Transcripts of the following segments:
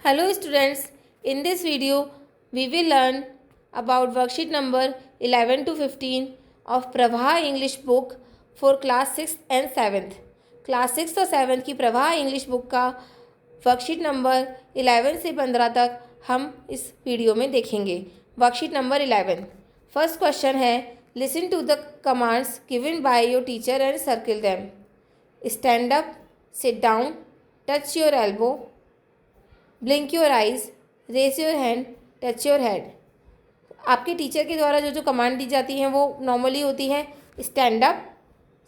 Hello students, in this video we will learn about worksheet number 11 to 15 of Prabha English book for class 6 and 7th। Class 6 और 7th की Prabha English book का worksheet number 11 से 15 तक हम इस video में देखेंगे। वर्कशीट नंबर 11, फर्स्ट क्वेश्चन है listen to the commands given by your teacher and circle them. Stand up, sit down, touch your elbow, blink your eyes, raise your hand, touch your head. आपके teacher के द्वारा जो जो command दी जाती हैं वो normally होती है स्टैंड अप,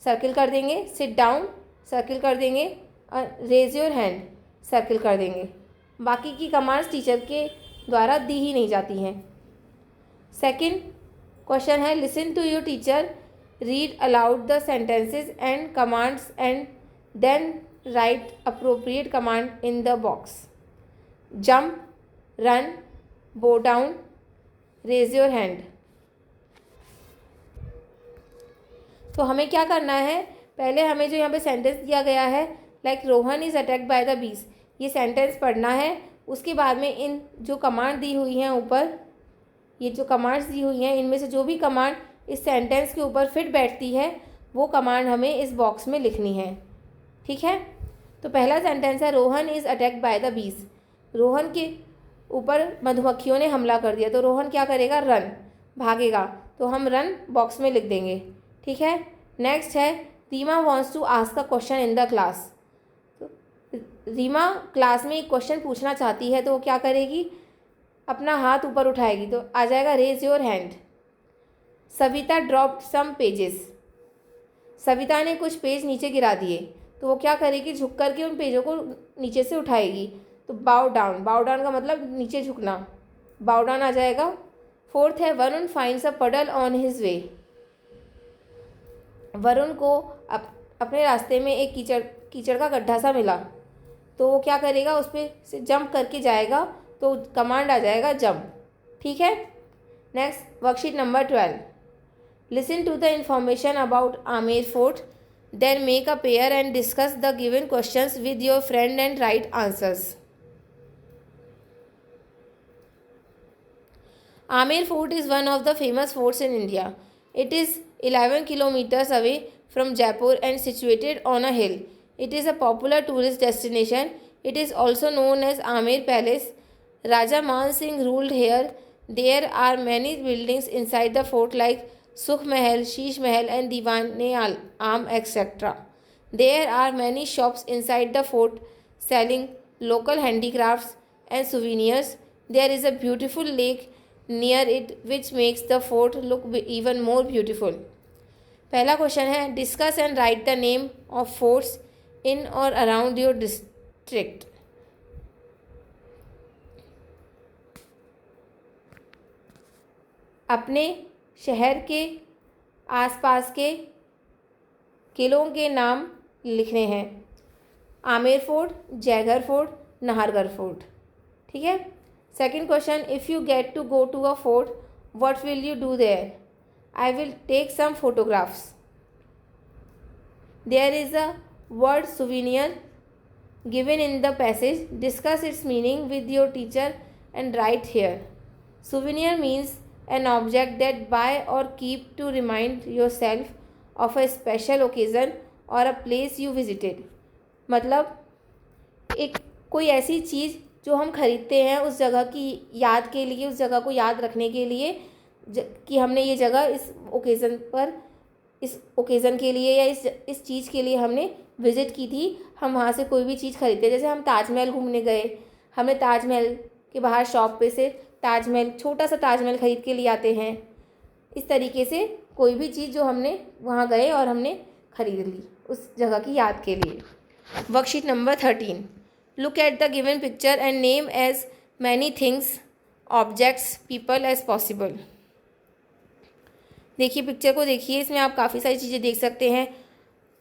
सर्किल कर देंगे, सिट डाउन, सर्किल कर देंगे और रेज योर हैंड, सर्किल कर देंगे। बाकी की कमांड्स टीचर के द्वारा दी ही नहीं जाती हैं। सेकंड क्वेश्चन है listen to your teacher, read aloud the sentences and commands and then write appropriate command in the box. Jump, run, bow down, raise your hand. तो हमें क्या करना है, पहले हमें जो यहाँ पे सेंटेंस दिया गया है like Rohan is attacked by the बीस, ये सेंटेंस पढ़ना है। उसके बाद में इन जो कमांड दी हुई हैं ऊपर, ये जो कमांड्स दी हुई हैं इनमें से जो भी कमांड इस सेंटेंस के ऊपर फिट बैठती है वो कमांड हमें इस बॉक्स में लिखनी है। ठीक है, तो पहला सेंटेंस है Rohan is attacked by the बीस। रोहन के ऊपर मधुमक्खियों ने हमला कर दिया, तो रोहन क्या करेगा, रन, भागेगा, तो हम रन बॉक्स में लिख देंगे। ठीक है, नेक्स्ट है Reema wants to ask a question in the class. तो रीमा क्लास में एक क्वेश्चन पूछना चाहती है तो वो क्या करेगी, अपना हाथ ऊपर उठाएगी, तो आ जाएगा raise your hand. Savita dropped some pages, Savita ने कुछ पेज नीचे गिरा दिए, तो वो क्या करेगी, झुक करके उन पेजों को नीचे से उठाएगी। तो बाउ डाउन, बाउ डाउन का मतलब नीचे झुकना, बाउ डाउन आ जाएगा। फोर्थ है वरुण फाइंड्स अ पडल ऑन हिज वे। वरुण को अपने रास्ते में एक कीचड़ का गड्ढा सा मिला, तो वो क्या करेगा, उस पर से जंप करके जाएगा, तो कमांड आ जाएगा जंप। ठीक है, next worksheet number 12, listen to the information about Amer fort, then make a pair and discuss the given questions with your friend and write answers. Amer Fort is one of the famous forts in India. It is 11 kilometers away from Jaipur and situated on a hill. It is a popular tourist destination. It is also known as Amer Palace. Raja Man Singh ruled here. There are many buildings inside the fort like Sukh Mahal, Sheesh Mahal and Diwan-e-Aam, etc. There are many shops inside the fort selling local handicrafts and souvenirs. There is a beautiful lake near it which makes the fort look even more beautiful. पहला question है discuss and write the name of forts in और around your district. अपने शहर के आसपास के किलों के नाम लिखने हैं। Amer fort, Jaigarh fort, Nahargarh fort. ठीक है, second question, if you get to go to a fort, what will you do there? I will take some photographs. There is a word souvenir given in the passage. Discuss its meaning with your teacher and write here. Souvenir means an object that buy or keep to remind yourself of a special occasion or a place you visited. मतलब एक कोई ऐसी चीज़ जो हम खरीदते हैं उस जगह की याद के लिए, उस जगह को याद रखने के लिए कि हमने ये जगह इस ओकेज़न के लिए या इस चीज़ के लिए हमने विज़िट की थी। हम वहाँ से कोई भी चीज़ खरीदते हैं, जैसे हम ताजमहल घूमने गए, हमने ताजमहल के बाहर शॉप पे से ताजमहल, छोटा सा ताजमहल ख़रीद के लिए आते हैं। इस तरीके से कोई भी चीज़ जो हमने वहाँ गए और हमने ख़रीद ली उस जगह की याद के लिए। Worksheet number 13, look at the given picture and name as many things, objects, people as possible. देखिए पिक्चर को देखिए, इसमें आप काफ़ी सारी चीज़ें देख सकते हैं।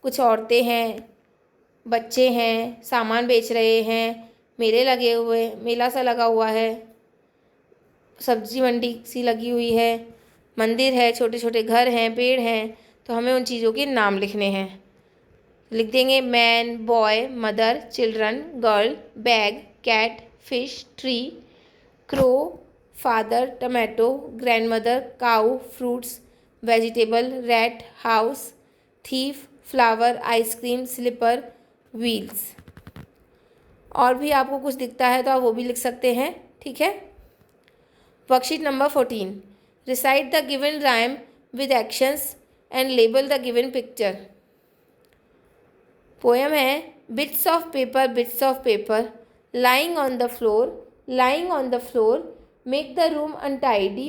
कुछ औरतें हैं, बच्चे हैं, सामान बेच रहे हैं, मेले लगे हुए, मेला सा लगा हुआ है, सब्जी मंडी सी लगी हुई है, मंदिर है, छोटे छोटे घर हैं, पेड़ हैं। तो हमें उन चीज़ों के नाम लिखने हैं। लिख देंगे man, boy, mother, children, girl, bag, cat, fish, tree, crow, father, tomato, grandmother, cow, fruits, vegetable, rat, house, thief, flower, ice cream, slipper, wheels। और भी आपको कुछ दिखता है तो आप वो भी लिख सकते हैं, ठीक है। Worksheet number 14, recite the given rhyme with actions and label the given picture. Poem है bits of paper lying on the floor, make the room untidy,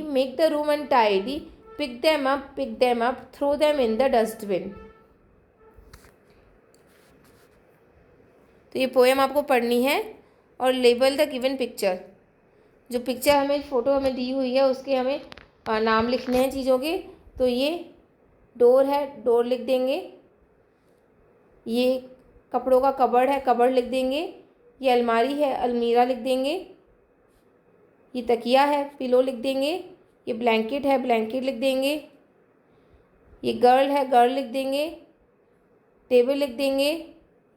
pick them up, throw them in the dustbin। तो ये poem आपको पढ़नी है और label the given picture, जो picture हमें photo हमें दी हुई है उसके हमें नाम लिखने हैं चीज़ों के। तो ये डोर है, डोर लिख देंगे। ये कपड़ों का कबर्ड है, कबर्ड लिख देंगे। ये अलमारी है, अलमीरा लिख देंगे। ये तकिया है, पिलो लिख देंगे। ये ब्लैंकेट है, ब्लैंकेट लिख देंगे। ये गर्ल है, गर्ल लिख देंगे। टेबल लिख देंगे।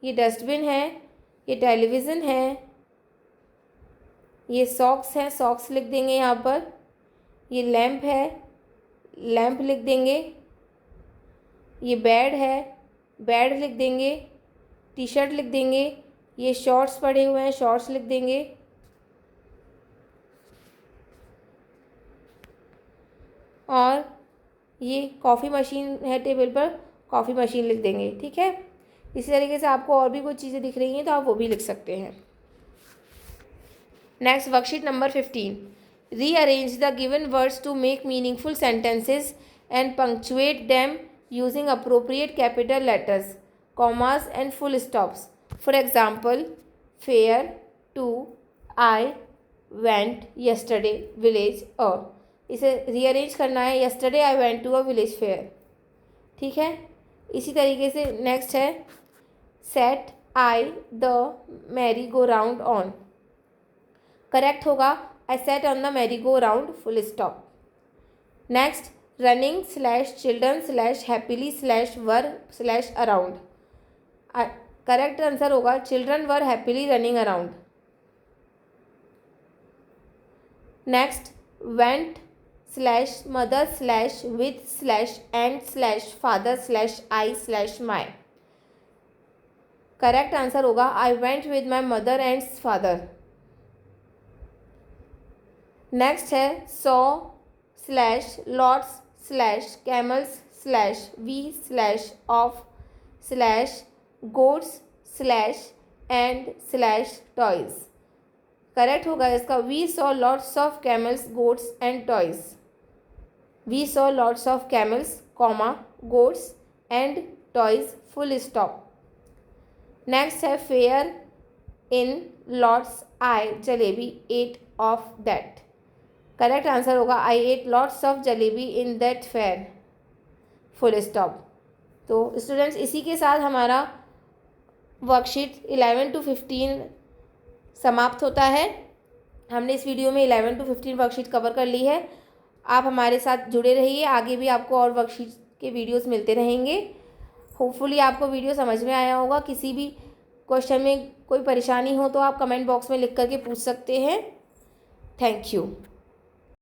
ये डस्टबिन है। ये टेलीविज़न है। ये सॉक्स है, सॉक्स लिख देंगे यहाँ पर। ये लैंप है, लैंप लिख देंगे। ये बेड है, बेड लिख देंगे। टी शर्ट लिख देंगे। ये शॉर्ट्स पड़े हुए हैं, शॉर्ट्स लिख देंगे। और ये कॉफ़ी मशीन है टेबल पर, कॉफ़ी मशीन लिख देंगे, ठीक है। इसी तरीके से आपको और भी कुछ चीज़ें दिख रही हैं तो आप वो भी लिख सकते हैं। Next worksheet number 15, rearrange the given words to make meaningful sentences and punctuate them using appropriate capital letters, commas and full stops. For example, fair, to, I went yesterday, village, a. इसे rearrange करना है, yesterday I went to a village fair, ठीक है। इसी तरीके से next है sat I the merry go round on. Correct होगा I sat on the merry go round, full stop. Next running slash children slash happily slash were slash around. Correct answer होगा children were happily running around. Next went slash mother slash with slash and slash father slash I slash my. Correct answer होगा I went with my mother and father. Next है saw slash lots slash camels slash we slash of slash goats slash and slash toys. Correct होगा इसका we saw lots of camels goats and toys. We saw lots of camels comma goats and toys, full stop. Next है fair in lots I jalebi ate of that. Correct answer होगा I ate lots of jalebi in that fair, full stop. तो students इसी के साथ हमारा worksheet 11 to 15 समाप्त होता है। हमने इस वीडियो में 11 to 15 वर्कशीट कवर कर ली है। आप हमारे साथ जुड़े रहिए, आगे भी आपको और वर्कशीट के वीडियोस मिलते रहेंगे। होपफुली आपको वीडियो समझ में आया होगा। किसी भी क्वेश्चन में कोई परेशानी हो तो आप कमेंट बॉक्स में लिख करके पूछ सकते हैं। Thank you.